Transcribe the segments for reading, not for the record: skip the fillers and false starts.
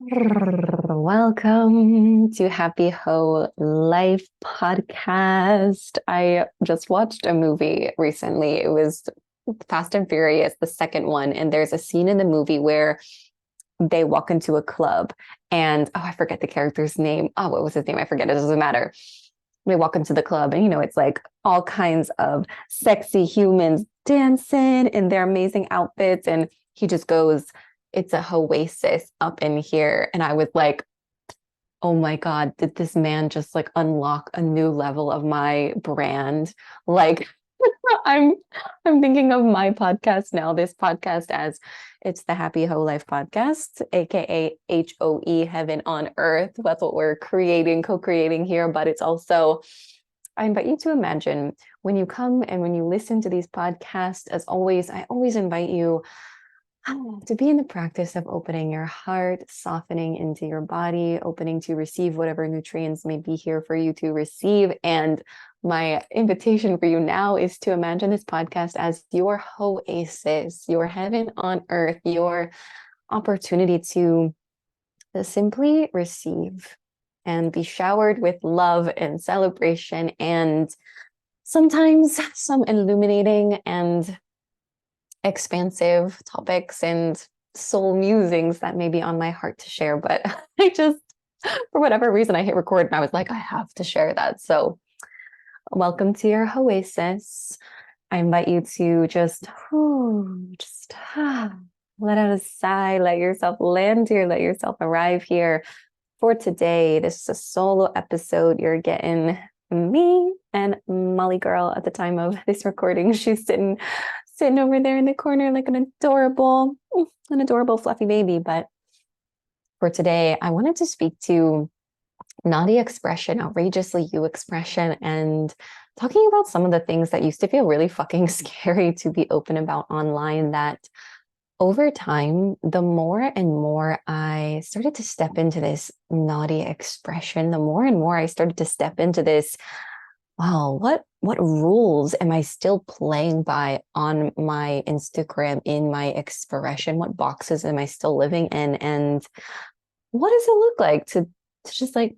Welcome to Happy Ho Life podcast. I just watched a movie recently. It was Fast and Furious, the second one. And there's a scene in the movie where they walk into a club and, I forget the character's name. Oh, what was his name? I forget. It doesn't matter. They walk into the club and, it's like all kinds of sexy humans dancing in their amazing outfits. And he just goes, it's a oasis up in here. And I was like, oh my God, did this man just like unlock a new level of my brand? Like I'm I'm thinking of my podcast now, this podcast as it's the Happy Ho Life podcast, aka HOE Heaven on Earth. That's what we're creating, co-creating here. But it's also, I invite you to imagine when you come and when you listen to these podcasts, as always, I always invite you to be in the practice of opening your heart, softening into your body, opening to receive whatever nutrients may be here for you to receive. And my invitation for you now is to imagine this podcast as your oasis, your heaven on earth, your opportunity to simply receive and be showered with love and celebration and sometimes some illuminating and expansive topics and soul musings that may be on my heart to share. But I just, for whatever reason, I hit record and I was like, I have to share that. So, welcome to your oasis. I invite you to let out a sigh, let yourself land here, let yourself arrive here. For today, this is a solo episode. You're getting me and Molly girl at the time of this recording. She's sitting over there in the corner like an adorable fluffy baby. But for today, I wanted to speak to naughty expression, outrageously you expression, and talking about some of the things that used to feel really fucking scary to be open about online that over time, the more and more I started to step into this naughty expression, the more and more I started to step into this, wow, what rules am I still playing by on my Instagram, in my expression? What boxes am I still living in? And what does it look like to just like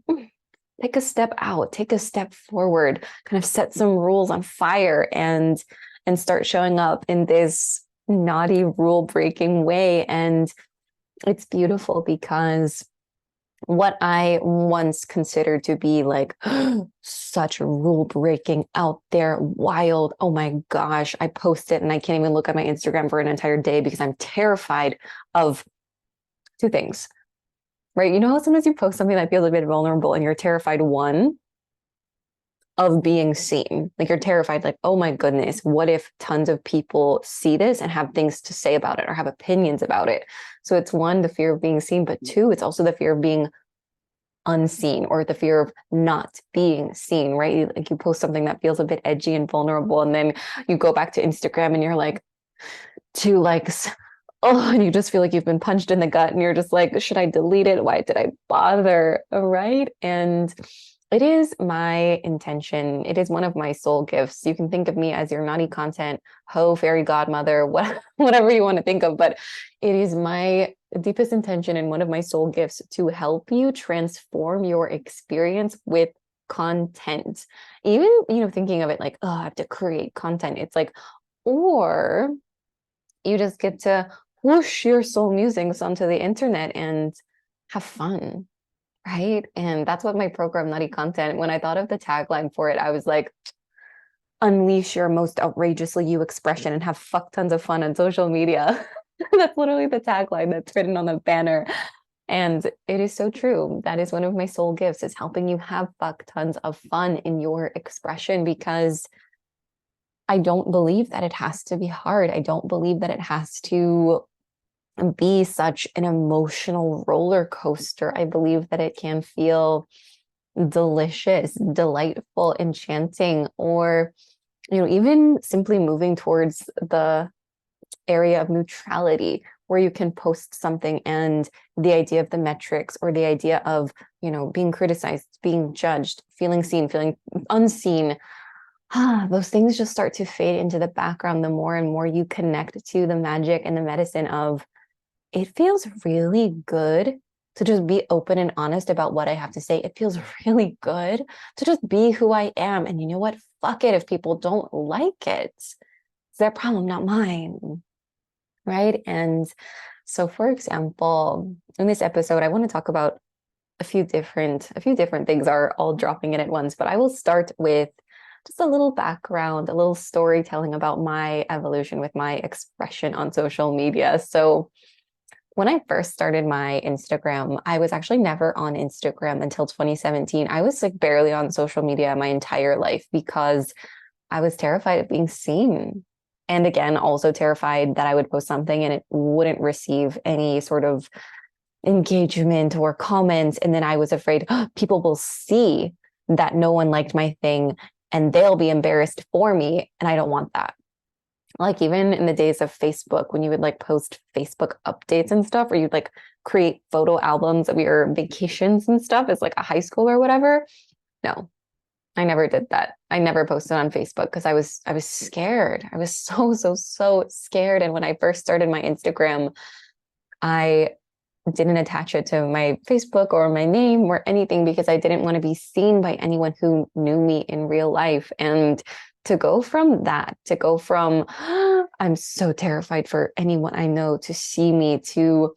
take a step out, take a step forward, kind of set some rules on fire and start showing up in this naughty rule breaking way. And it's beautiful because what I once considered to be like such rule breaking out there, wild. Oh my gosh, I post it and I can't even look at my Instagram for an entire day because I'm terrified of two things, right? You know how sometimes you post something that feels a bit vulnerable and you're terrified, one, of being seen. Like you're terrified, like, oh my goodness, what if tons of people see this and have things to say about it or have opinions about it? So it's one, the fear of being seen, but two, it's also the fear of being unseen or the fear of not being seen, right? Like you post something that feels a bit edgy and vulnerable, and then you go back to Instagram and you're like, 2 likes. Oh, and you just feel like you've been punched in the gut and you're just like, should I delete it? Why did I bother? Right. And it is my intention. It is one of my soul gifts. You can think of me as your naughty content, fairy godmother, whatever you want to think of. But it is my deepest intention and one of my soul gifts to help you transform your experience with content. Even, thinking of it like, oh, I have to create content. It's like, or you just get to whoosh your soul musings onto the internet and have fun. Right. And that's what my program, Nutty Content, when I thought of the tagline for it, I was like, unleash your most outrageously you expression and have fuck tons of fun on social media. That's literally the tagline that's written on the banner. And it is so true. That is one of my soul gifts, is helping you have fuck tons of fun in your expression, because I don't believe that it has to be hard. I don't believe that it has to be such an emotional roller coaster. I believe that it can feel delicious, delightful, enchanting, or, even simply moving towards the area of neutrality where you can post something and the idea of the metrics or the idea of, being criticized, being judged, feeling seen, feeling unseen, those things just start to fade into the background the more and more you connect to the magic and the medicine of, it feels really good to just be open and honest about what I have to say. It feels really good to just be who I am. And you know what? Fuck it if people don't like it. It's their problem, not mine. Right. And so, for example, in this episode, I want to talk about a few different things are all dropping in at once, but I will start with just a little background, a little storytelling about my evolution with my expression on social media. So when I first started my Instagram, I was actually never on Instagram until 2017. I was like barely on social media my entire life because I was terrified of being seen. And again, also terrified that I would post something and it wouldn't receive any sort of engagement or comments. And then I was afraid people will see that no one liked my thing and they'll be embarrassed for me. And I don't want that. Like even in the days of Facebook, when you would like post Facebook updates and stuff, or you'd like create photo albums of your vacations and stuff as like a high school or whatever. No, I never did that. I never posted on Facebook because I was scared. I was so scared. And when I first started my Instagram, I didn't attach it to my Facebook or my name or anything because I didn't want to be seen by anyone who knew me in real life. And to go from that, to go from I'm so terrified for anyone I know to see me, to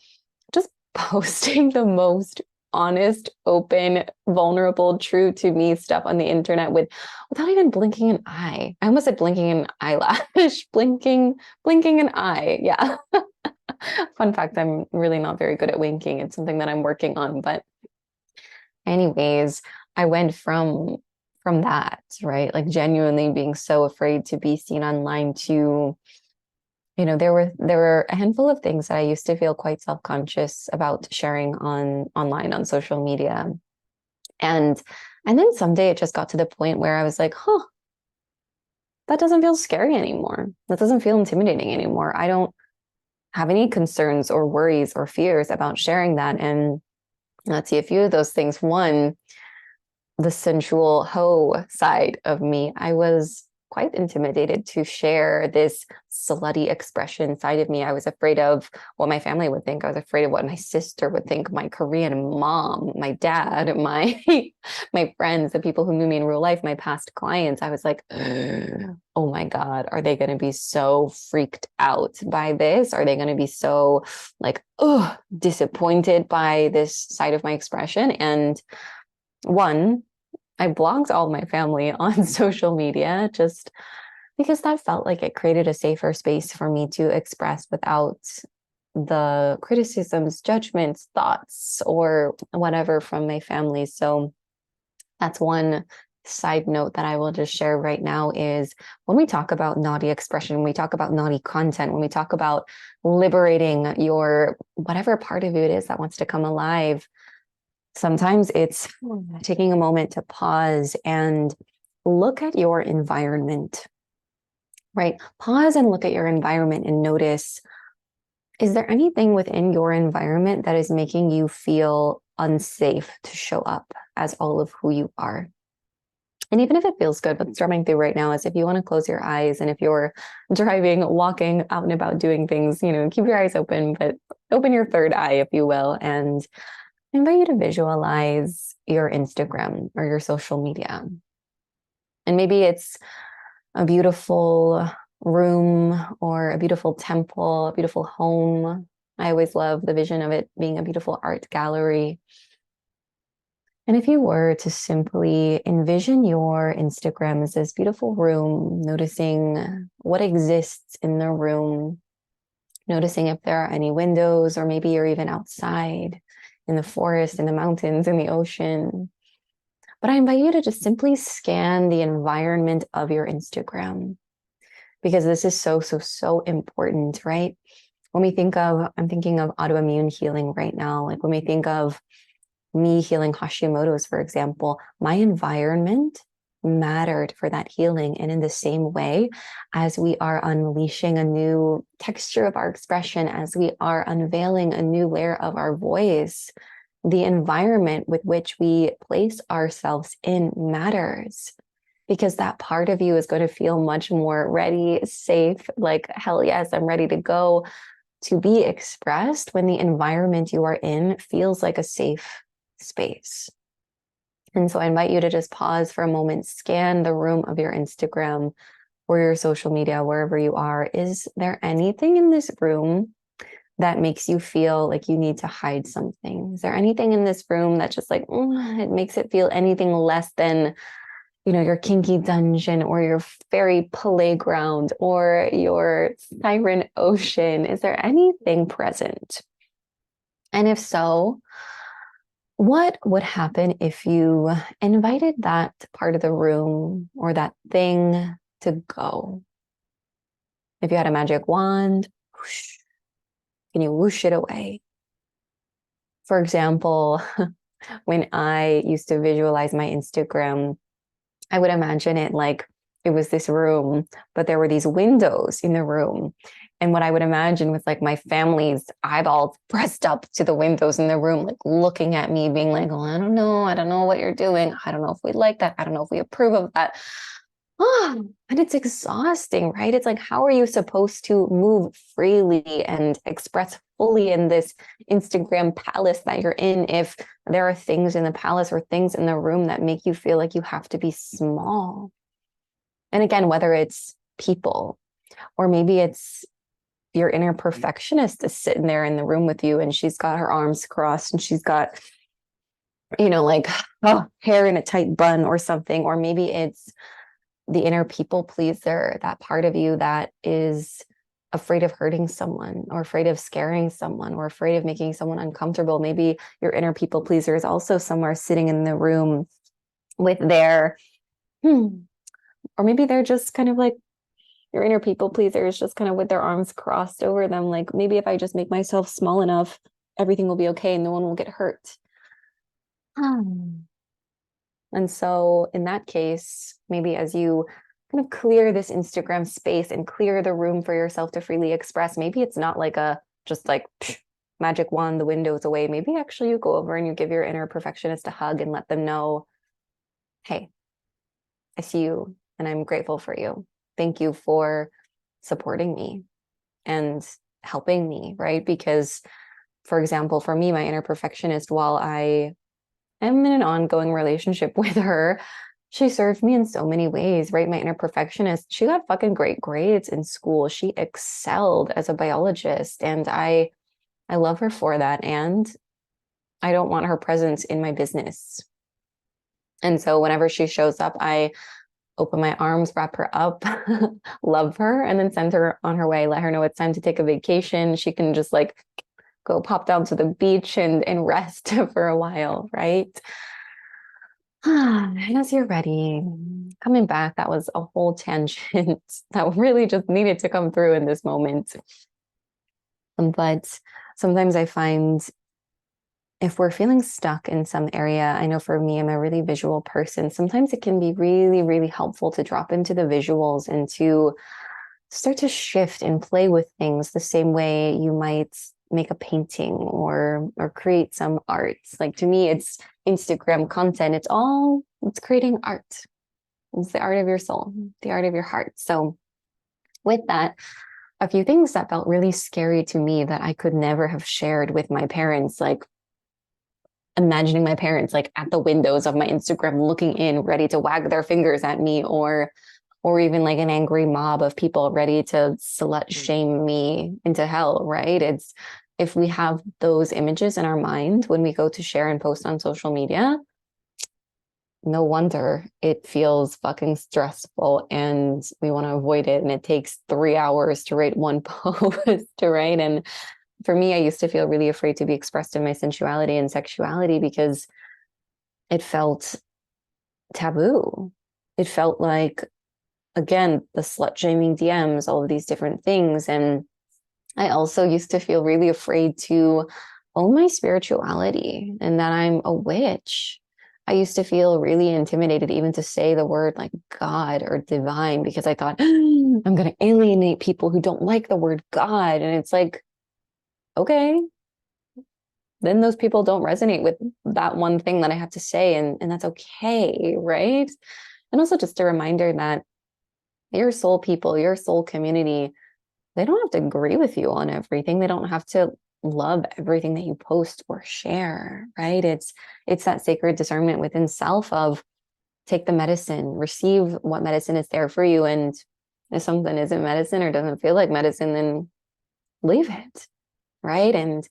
just posting the most honest, open, vulnerable, true to me stuff on the internet without even blinking an eye. I almost said blinking an eyelash, blinking an eye. Yeah. Fun fact, I'm really not very good at winking. It's something that I'm working on. But anyways, I went from that, right? Like genuinely being so afraid to be seen online to, you know, there were a handful of things that I used to feel quite self-conscious about sharing online on social media. And then someday it just got to the point where I was like, that doesn't feel scary anymore. That doesn't feel intimidating anymore. I don't have any concerns or worries or fears about sharing that. And let's see a few of those things. One, the sensual hoe side of me. I was quite intimidated to share this slutty expression side of me. I was afraid of what my family would think. I was afraid of what my sister would think, my Korean mom, my dad, my my friends, the people who knew me in real life, my past clients. I was like, oh my God, are they going to be so freaked out by this? Are they going to be so like, disappointed by this side of my expression? And one, I blocked all my family on social media just because that felt like it created a safer space for me to express without the criticisms, judgments, thoughts, or whatever from my family. So that's one side note that I will just share right now is when we talk about naughty expression, when we talk about naughty content, when we talk about liberating your whatever part of you it is that wants to come alive, sometimes it's taking a moment to pause and look at your environment, right? Pause and look at your environment and notice, is there anything within your environment that is making you feel unsafe to show up as all of who you are? And even if it feels good, what's drumming through right now is if you want to close your eyes and if you're driving, walking out and about doing things, you know, keep your eyes open, but open your third eye, if you will, and I invite you to visualize your Instagram or your social media. And maybe it's a beautiful room or a beautiful temple, a beautiful home. I always love the vision of it being a beautiful art gallery. And if you were to simply envision your Instagram as this beautiful room, noticing what exists in the room, noticing if there are any windows, or maybe you're even outside in the forest, in the mountains, in the ocean. But I invite you to just simply scan the environment of your Instagram, because this is so important, right? When we think of, I'm thinking of autoimmune healing right now. Like when we think of me healing Hashimoto's, for example, my environment mattered for that healing. And in the same way, as we are unleashing a new texture of our expression, as we are unveiling a new layer of our voice, the environment with which we place ourselves in matters, because that part of you is going to feel much more ready, safe, like, hell yes, I'm ready to go, to be expressed when the environment you are in feels like a safe space. And so I invite you to just pause for a moment, scan the room of your Instagram or your social media, wherever you are. Is there anything in this room that makes you feel like you need to hide something? Is there anything in this room that just like, it makes it feel anything less than, your kinky dungeon or your fairy playground or your siren ocean? Is there anything present? And if so, what would happen if you invited that part of the room or that thing to go? If you had a magic wand, whoosh, can you whoosh it away? For example, when I used to visualize my Instagram, I would imagine it like it was this room, but there were these windows in the room. And what I would imagine was like my family's eyeballs pressed up to the windows in the room, like looking at me, being like, oh, I don't know what you're doing. I don't know if we like that. I don't know if we approve of that. Oh, and it's exhausting, right? It's like, how are you supposed to move freely and express fully in this Instagram palace that you're in if there are things in the palace or things in the room that make you feel like you have to be small? And again, whether it's people or maybe it's your inner perfectionist is sitting there in the room with you and she's got her arms crossed and she's got, like, hair in a tight bun or something. Or maybe it's the inner people pleaser, that part of you that is afraid of hurting someone or afraid of scaring someone or afraid of making someone uncomfortable. Maybe your inner people pleaser is also somewhere sitting in the room with their, or maybe they're just kind of like, your inner people pleaser is just kind of with their arms crossed over them. Like, maybe if I just make myself small enough, everything will be okay and no one will get hurt. And so in that case, maybe as you kind of clear this Instagram space and clear the room for yourself to freely express, maybe it's not like just like magic wand, the window's away. Maybe actually you go over and you give your inner perfectionist a hug and let them know, hey, I see you and I'm grateful for you. Thank you for supporting me and helping me, right? Because, for example, for me, my inner perfectionist, while I am in an ongoing relationship with her, she served me in so many ways, right? My inner perfectionist, she got fucking great grades in school. She excelled as a biologist, and I love her for that. And I don't want her presence in my business. And so whenever she shows up, I open my arms, wrap her up, love her, and then send her on her way. Let her know it's time to take a vacation. She can just like go pop down to the beach and rest for a while, right? And as you're ready, coming back, that was a whole tangent that really just needed to come through in this moment. But sometimes I find if we're feeling stuck in some area, I know for me, I'm a really visual person. Sometimes it can be really, really helpful to drop into the visuals and to start to shift and play with things the same way you might make a painting or create some art. Like, to me, it's Instagram content. It's creating art. It's the art of your soul, the art of your heart. So with that, a few things that felt really scary to me that I could never have shared with my parents, like imagining my parents like at the windows of my Instagram looking in, ready to wag their fingers at me, or even like an angry mob of people ready to slut shame me into hell, right? It's, if we have those images in our mind when we go to share and post on social media, no wonder it feels fucking stressful and we want to avoid it. And it takes 3 hours to write one post, right? And for me, I used to feel really afraid to be expressed in my sensuality and sexuality because it felt taboo. It felt like, again, the slut shaming DMs, all of these different things. And I also used to feel really afraid to own my spirituality and that I'm a witch. I used to feel really intimidated even to say the word like God or divine because I thought, I'm going to alienate people who don't like the word God. And it's like, okay, then those people don't resonate with that one thing that I have to say. And that's okay, right? And also just a reminder that your soul people, your soul community, they don't have to agree with you on everything. They don't have to love everything that you post or share, right? It's that sacred discernment within self of take the medicine, receive what medicine is there for you. And if something isn't medicine or doesn't feel like medicine, then leave it, right? And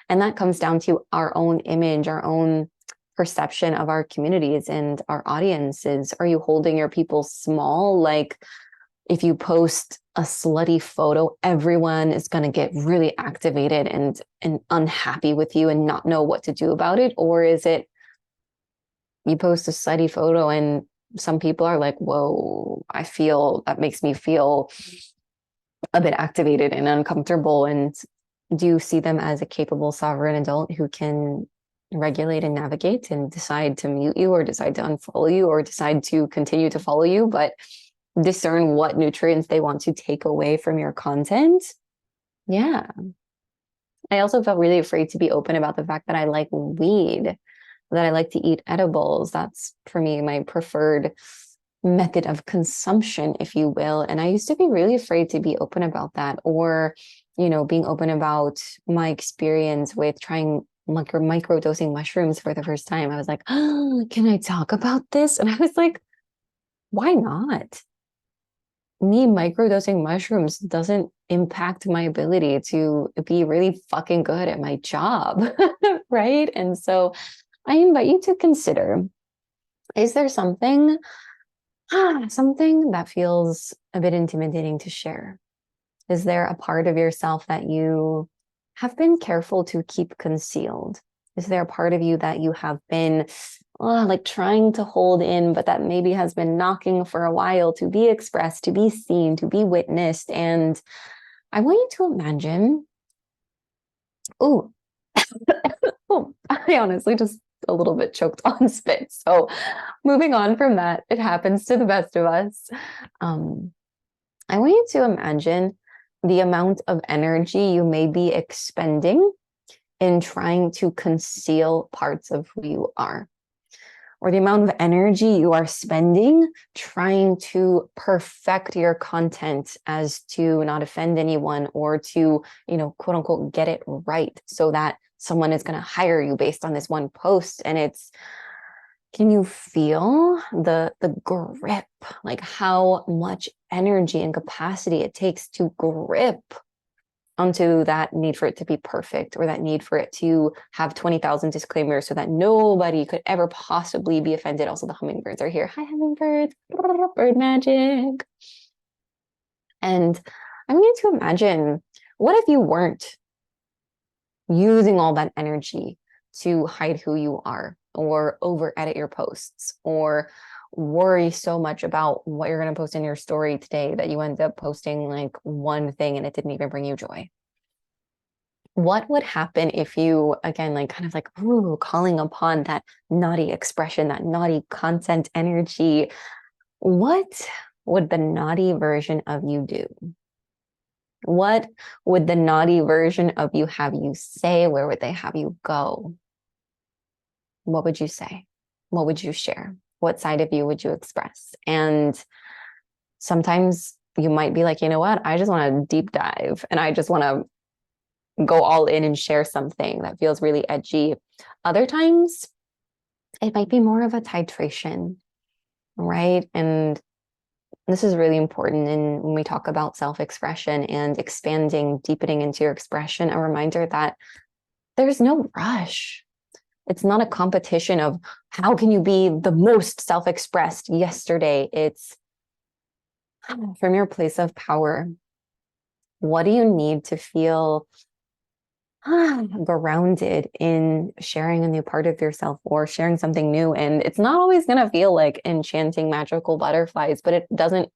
that comes down to our own image, our own perception of our communities and our audiences. Are you holding your people small? Like if you post a slutty photo, everyone is going to get really activated and unhappy with you and not know what to do about it? Or is it you post a slutty photo and some people are like, whoa, I feel that makes me feel a bit activated and uncomfortable. And do you see them as a capable sovereign adult who can regulate and navigate and decide to mute you or decide to unfollow you or decide to continue to follow you, but discern what nutrients they want to take away from your content? Yeah. I also felt really afraid to be open about the fact that I like weed, that I like to eat edibles. That's for me my preferred method of consumption, if you will. And I used to be really afraid to be open about that, or, being open about my experience with trying micro dosing mushrooms for the first time. I was like, oh, can I talk about this? And I was like, why not? Me microdosing mushrooms doesn't impact my ability to be really fucking good at my job, right? And so I invite you to consider, is there something that feels a bit intimidating to share? Is there a part of yourself that you have been careful to keep concealed? Is there a part of you that you have been like trying to hold in, but that maybe has been knocking for a while to be expressed, to be seen, to be witnessed? And I want you to imagine, oh, I honestly just a little bit choked on spit. So moving on from that, it happens to the best of us. I want you to imagine the amount of energy you may be expending in trying to conceal parts of who you are, or the amount of energy you are spending trying to perfect your content as to not offend anyone, or to, quote unquote, get it right so that someone is going to hire you based on this one post. And can you feel the grip, like how much energy and capacity it takes to grip onto that need for it to be perfect, or that need for it to have 20,000 disclaimers so that nobody could ever possibly be offended? Also, the hummingbirds are here. Hi, hummingbirds. Bird magic. And I want you to imagine, what if you weren't using all that energy to hide who you are, or over edit your posts, or worry so much about what you're going to post in your story today that you end up posting like one thing and it didn't even bring you joy? What would happen if you, again, like kind of like, ooh, calling upon that naughty expression, that naughty content energy? What would the naughty version of you do? What would the naughty version of you have you say? Where would they have you go? What would you say? What would you share? What side of you would you express? And sometimes you might be like, you know what? I just want to deep dive and I just want to go all in and share something that feels really edgy. Other times it might be more of a titration, right? And this is really important when we talk about self-expression and expanding, deepening into your expression, a reminder that there's no rush. It's not a competition of how can you be the most self-expressed yesterday. It's from your place of power. What do you need to feel grounded in sharing a new part of yourself or sharing something new? And it's not always going to feel like enchanting magical butterflies, but it doesn't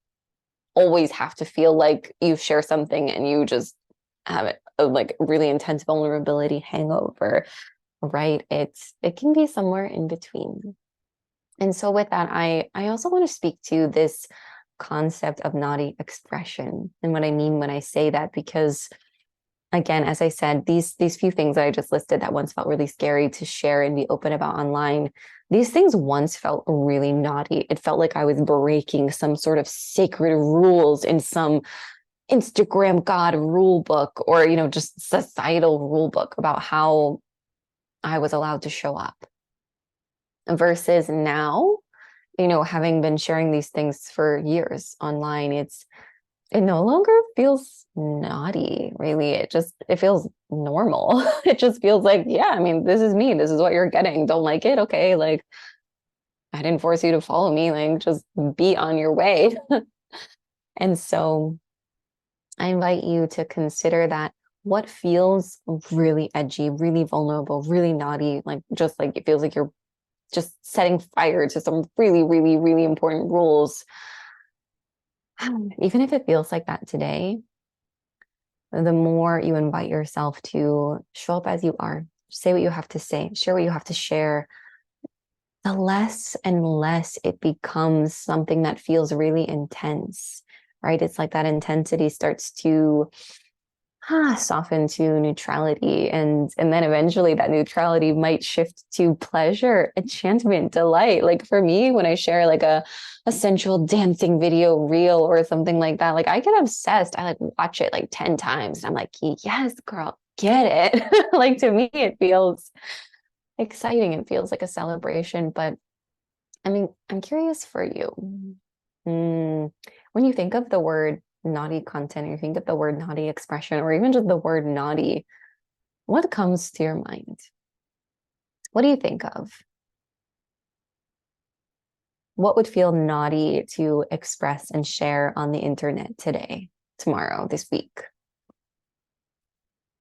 always have to feel like you share something and you just have a like really intense vulnerability hangover, right? It can be somewhere in between. And so with that, I also want to speak to this concept of naughty expression and what I mean when I say that, because again, as I said, these few things that I just listed that once felt really scary to share and be open about online, these things once felt really naughty. It felt like I was breaking some sort of sacred rules in some Instagram God rule book or, just societal rule book about how I was allowed to show up. Versus now, having been sharing these things for years online, it no longer feels naughty, really. It feels normal. It just feels like, yeah, I mean, this is me. This is what you're getting. Don't like it? Okay. Like, I didn't force you to follow me. Like, just be on your way. And so I invite you to consider that what feels really edgy, really vulnerable, really naughty, like just like it feels like you're just setting fire to some really, really, really important rules. Even if it feels like that today, the more you invite yourself to show up as you are, say what you have to say, share what you have to share, the less and less it becomes something that feels really intense, right? It's like that intensity starts to soften to neutrality. And then eventually that neutrality might shift to pleasure, enchantment, delight. Like for me, when I share like a sensual dancing video reel or something like that, like I get obsessed. I like watch it like 10 times. And I'm like, yes, girl, get it. Like to me, it feels exciting. It feels like a celebration. But I mean, I'm curious for you. When you think of the word naughty content, or you think of the word naughty expression, or even just the word naughty, what comes to your mind? What do you think of? What would feel naughty to express and share on the internet today, tomorrow, this week?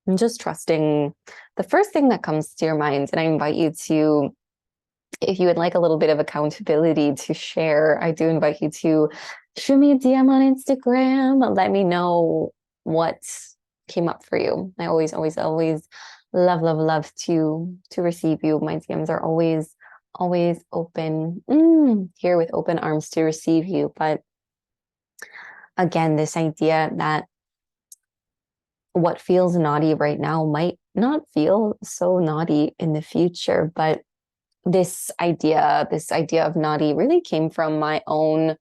I'm just trusting the first thing that comes to your mind, and I invite you to, if you would like a little bit of accountability to share, I do invite you to shoot me a DM on Instagram. Let me know what came up for you. I always, always, always love, love, love to receive you. My DMs are always, always open, here with open arms to receive you. But again, this idea that what feels naughty right now might not feel so naughty in the future, but this idea of naughty really came from my own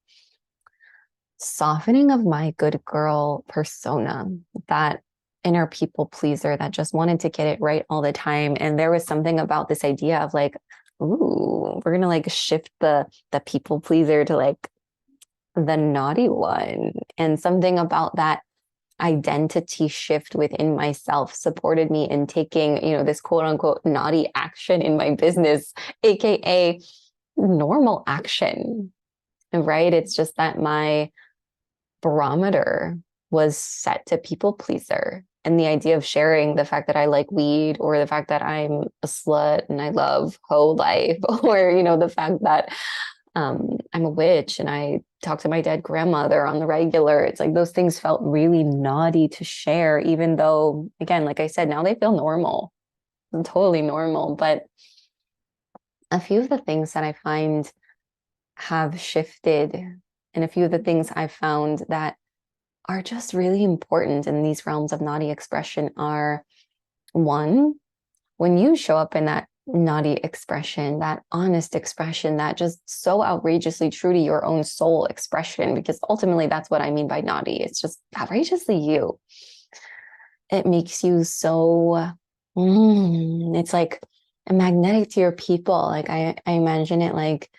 softening of my good girl persona, that inner people pleaser that just wanted to get it right all the time. And there was something about this idea of like, ooh, we're gonna like shift the people pleaser to like the naughty one. And something about that identity shift within myself supported me in taking, this quote unquote naughty action in my business, AKA normal action, right? It's just that my barometer was set to people pleaser. And the idea of sharing the fact that I like weed, or the fact that I'm a slut and I love hoe life, or, the fact that I'm a witch and I talk to my dead grandmother on the regular. It's like those things felt really naughty to share, even though, again, like I said, now they feel normal, totally normal. But a few of the things that I find have shifted, and a few of the things I found that are just really important in these realms of naughty expression are, one, when you show up in that naughty expression, that honest expression, that just so outrageously true to your own soul expression, because ultimately that's what I mean by naughty. It's just outrageously you. It makes you so, it's like magnetic to your people. Like I imagine it like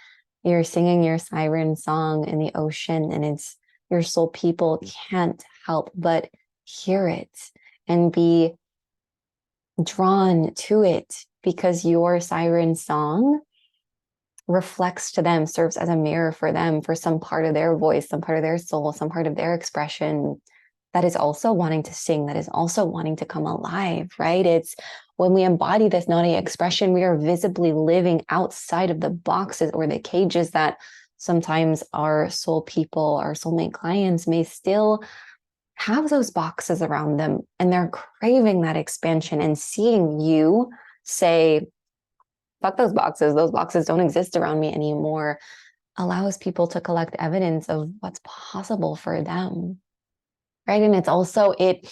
you're singing your siren song in the ocean, and it's your soul people can't help but hear it and be drawn to it, because your siren song reflects to them, serves as a mirror for them, for some part of their voice, some part of their soul, some part of their expression that is also wanting to sing, that is also wanting to come alive, right? It's when we embody this naughty expression, we are visibly living outside of the boxes or the cages that sometimes our soul people, our soulmate clients may still have those boxes around them, and they're craving that expansion. And seeing you say, fuck those boxes don't exist around me anymore, allows people to collect evidence of what's possible for them, right? And it's also, it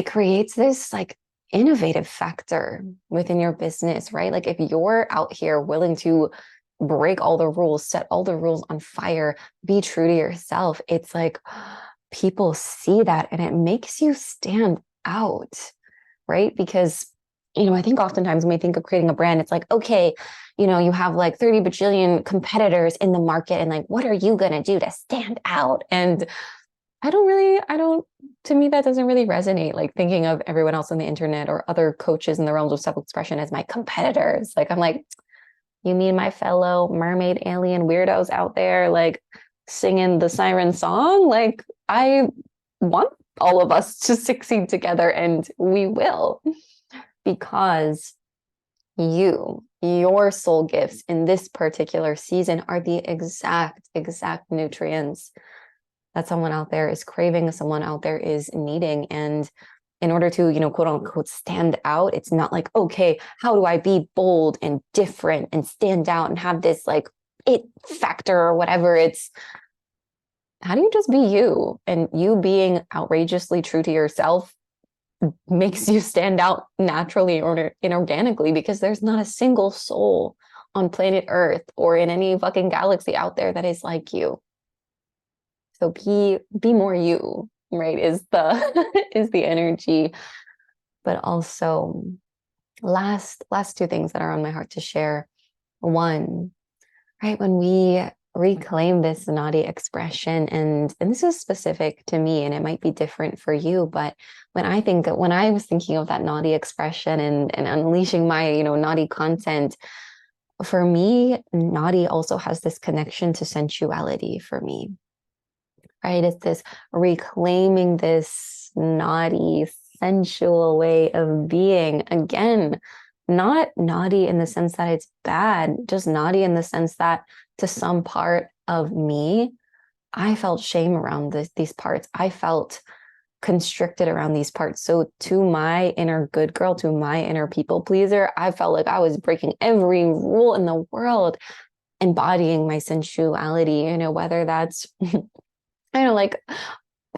creates this like innovative factor within your business, right? Like if you're out here willing to break all the rules, set all the rules on fire, be true to yourself, it's like, people see that and it makes you stand out, right? Because, I think oftentimes when we think of creating a brand, it's like, okay, you have like 30 bajillion competitors in the market and like, what are you going to do to stand out? And to me, that doesn't really resonate. Like thinking of everyone else on the internet or other coaches in the realms of self-expression as my competitors. Like, I'm like, you mean my fellow mermaid alien weirdos out there, like singing the siren song? Like, I want all of us to succeed together, and we will, because your soul gifts in this particular season are the exact nutrients that someone out there is craving, someone out there is needing. And in order to, quote unquote, stand out, it's not like, okay, how do I be bold and different and stand out and have this like it factor or whatever? It's how do you just be you? And you being outrageously true to yourself makes you stand out naturally or inorganically, because there's not a single soul on planet Earth or in any fucking galaxy out there that is like you. So be more you, right? Is the is the energy. But also last two things that are on my heart to share. One, right, when we reclaim this naughty expression, and this is specific to me and it might be different for you, but when I was thinking of that naughty expression and unleashing my naughty content, for me, naughty also has this connection to sensuality for me, right? It's this reclaiming this naughty sensual way of being. Again, not naughty in the sense that it's bad, just naughty in the sense that to some part of me, I felt shame around these parts. I felt constricted around these parts. So to my inner good girl, to my inner people pleaser, I felt like I was breaking every rule in the world, embodying my sensuality, whether that's, like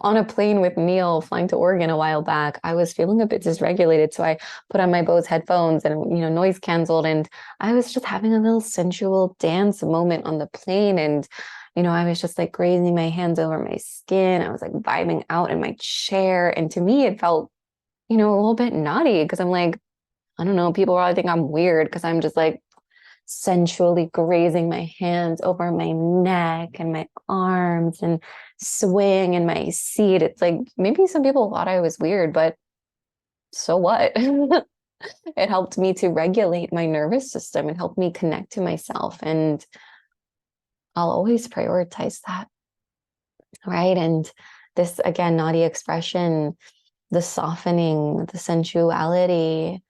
on a plane with Neil flying to Oregon a while back, I was feeling a bit dysregulated. So I put on my Bose headphones and, noise canceled. And I was just having a little sensual dance moment on the plane. And, I was just like grazing my hands over my skin. I was like vibing out in my chair. And to me, it felt, a little bit naughty, because I'm like, I don't know, people probably think I'm weird because I'm just like sensually grazing my hands over my neck and my arms and swaying in my seat. It's like, maybe some people thought I was weird, but so what? It helped me to regulate my nervous system. It helped me connect to myself. And I'll always prioritize that. Right. And this, again, naughty expression, the softening, the sensuality,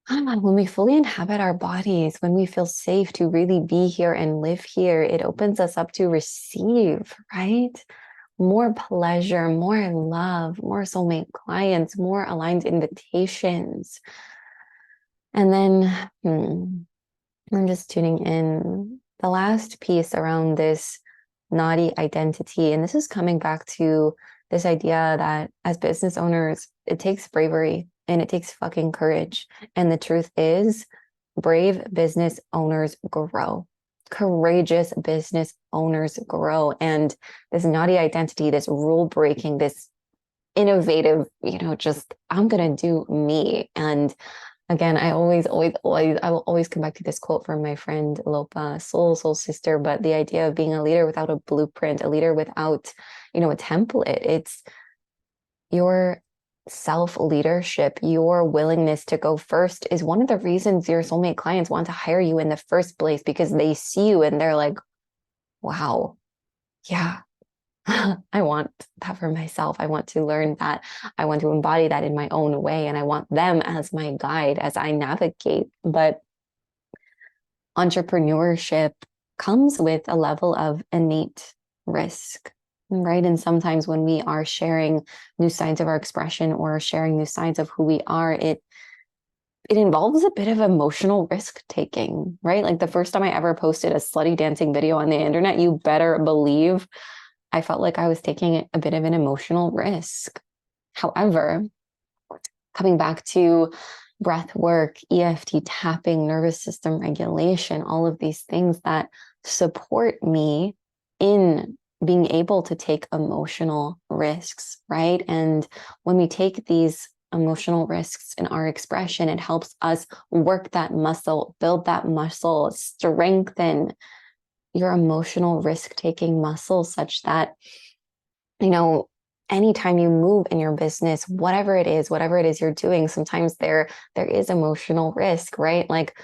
when we fully inhabit our bodies, when we feel safe to really be here and live here, it opens us up to receive, right? More pleasure, more love, more soulmate clients, more aligned invitations. And then I'm just tuning in. The last piece around this naughty identity, and this is coming back to this idea that as business owners, it takes bravery and it takes fucking courage. And the truth is, brave business owners grow. Courageous business owners grow. And this naughty identity, this rule breaking, this innovative, just I'm going to do me. And again, I will always come back to this quote from my friend Lopa, soul sister. But the idea of being a leader without a blueprint, a leader without, a template, it's your self-leadership, your willingness to go first is one of the reasons your soulmate clients want to hire you in the first place, because they see you and they're like, wow, yeah, I want that for myself. I want to learn that. I want to embody that in my own way. And I want them as my guide as I navigate. But entrepreneurship comes with a level of innate risk, right? And sometimes when we are sharing new sides of our expression or sharing new sides of who we are, it involves a bit of emotional risk taking, right? Like the first time I ever posted a slutty dancing video on the internet, you better believe I felt like I was taking a bit of an emotional risk. However, coming back to breath work, EFT tapping, nervous system regulation, all of these things that support me in being able to take emotional risks, right? And when we take these emotional risks in our expression, it helps us work that muscle, build that muscle, strengthen your emotional risk-taking muscle such that, anytime you move in your business, whatever it is you're doing, sometimes there is emotional risk, right? Like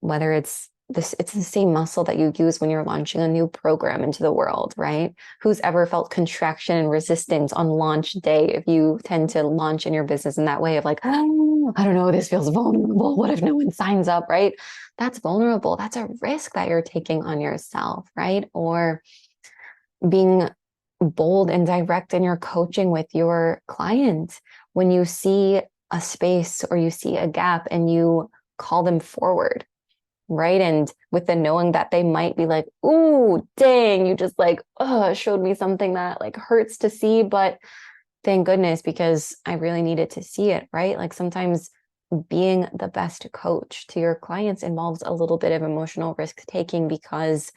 whether it's the same muscle that you use when you're launching a new program into the world, right? Who's ever felt contraction and resistance on launch day if you tend to launch in your business in that way of like, oh, I don't know, this feels vulnerable. What if no one signs up, right? That's vulnerable. That's a risk that you're taking on yourself, right? Or being bold and direct in your coaching with your client when you see a space or you see a gap and you call them forward, right? And with the knowing that they might be like, ooh, dang, you just like, showed me something that like hurts to see, but thank goodness, because I really needed to see it, right? Like sometimes being the best coach to your clients involves a little bit of emotional risk taking, because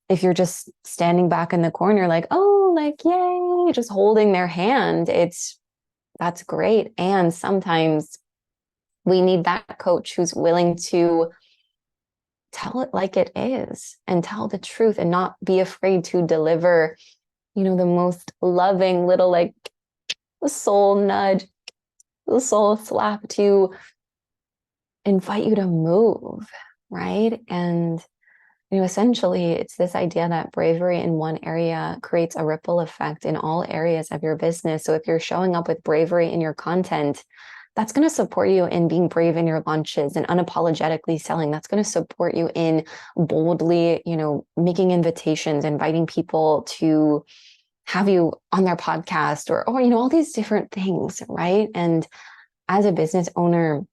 if you're just standing back in the corner, like, oh, like, yay, just holding their hand, that's great. And sometimes we need that coach who's willing to tell it like it is and tell the truth and not be afraid to deliver, the most loving little like soul nudge, the soul slap to invite you to move, right? And essentially, it's this idea that bravery in one area creates a ripple effect in all areas of your business. So if you're showing up with bravery in your content, that's going to support you in being brave in your launches and unapologetically selling. That's going to support you in boldly, making invitations, inviting people to have you on their podcast or all these different things, right? And as a business owner,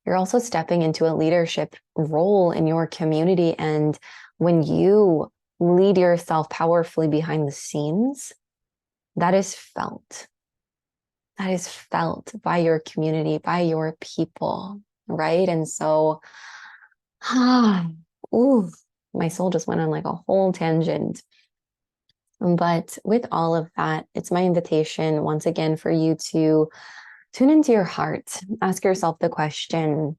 you're also stepping into a leadership role in your community. And when you lead yourself powerfully behind the scenes, that is felt. That is felt by your community, by your people, right? And so, my soul just went on like a whole tangent. But with all of that, it's my invitation once again for you to tune into your heart. Ask yourself the question,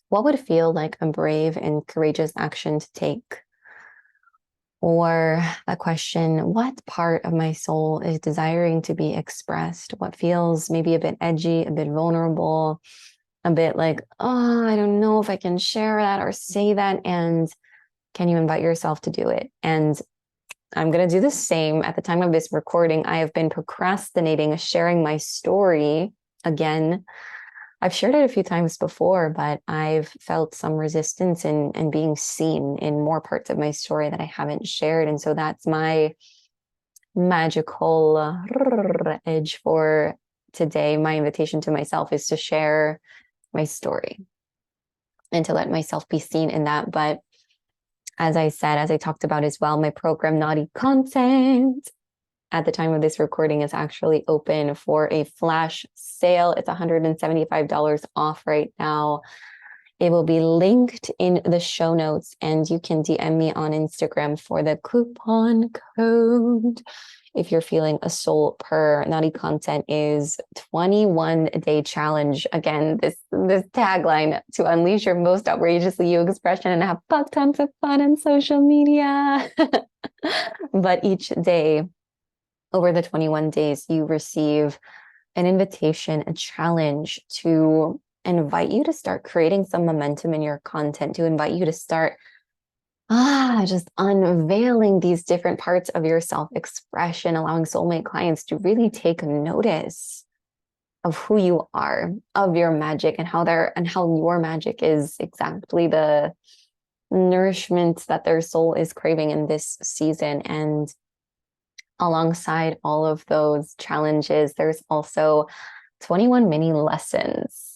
what would feel like a brave and courageous action to take? Or a question, what part of my soul is desiring to be expressed? What feels maybe a bit edgy, a bit vulnerable, a bit like, oh, I don't know if I can share that or say that. And can you invite yourself to do it? And I'm going to do the same. At the time of this recording, I have been procrastinating sharing my story again. I've shared it a few times before, but I've felt some resistance in being seen in more parts of my story that I haven't shared. And so that's my magical edge for today. My invitation to myself is to share my story and to let myself be seen in that. But as I said, as I talked about as well, my program, Naughty Content, at the time of this recording is actually open for a flash sale. It's $175 off right now. It will be linked in the show notes, and you can DM me on Instagram for the coupon code. If you're feeling a soul per Naughty Content is 21-day challenge. Again, this tagline to unleash your most outrageously you expression and have buck tons of fun on social media. But each day, over the 21 days, you receive an invitation, a challenge to invite you to start creating some momentum in your content, to invite you to start just unveiling these different parts of your self-expression, allowing soulmate clients to really take notice of who you are, of your magic, and how your magic is exactly the nourishment that their soul is craving in this season. And alongside all of those challenges, there's also 21 mini lessons,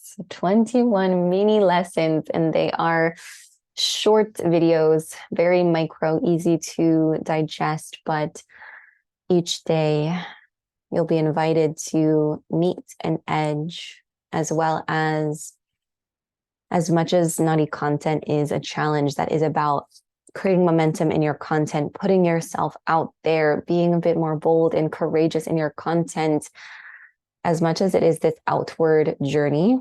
and they are short videos, very micro, easy to digest, but each day you'll be invited to meet an edge, as well as much as Naughty Content is a challenge that is about creating momentum in your content, putting yourself out there, being a bit more bold and courageous in your content. As much as it is this outward journey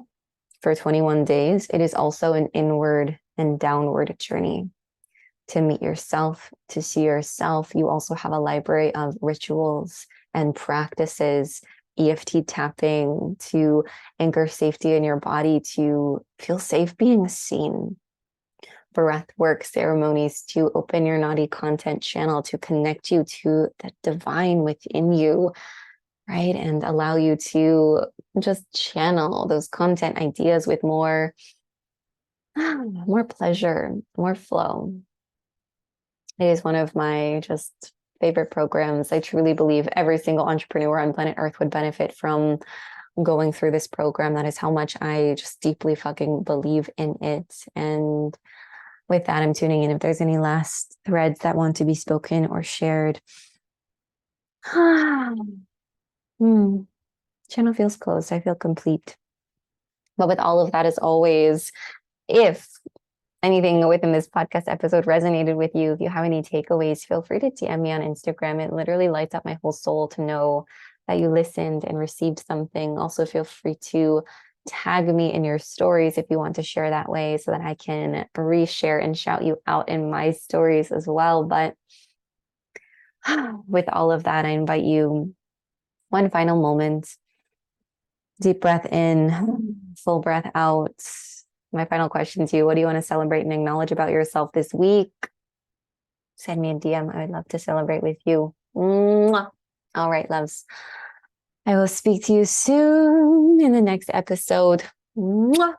for 21 days, it is also an inward and downward journey to meet yourself, to see yourself. You also have a library of rituals and practices, EFT tapping to anchor safety in your body, to feel safe being seen, breath work ceremonies to open your naughty content channel, to connect you to the divine within you, right? And allow you to just channel those content ideas with more pleasure, more flow. It is one of my just favorite programs. I truly believe every single entrepreneur on planet Earth would benefit from going through this program. That is how much I just deeply fucking believe in it. And with that, I'm tuning in. If there's any last threads that want to be spoken or shared. Channel feels closed. I feel complete. But with all of that, as always, if anything within this podcast episode resonated with you, if you have any takeaways, feel free to DM me on Instagram. It literally lights up my whole soul to know that you listened and received something. Also, feel free to tag me in your stories if you want to share that way so that I can reshare and shout you out in my stories as well. But with all of that, I invite you one final moment. Deep breath in, full breath out. My final question to you, what do you want to celebrate and acknowledge about yourself this week? Send me a DM. I would love to celebrate with you. Mwah. All right, loves. I will speak to you soon in the next episode. Mwah.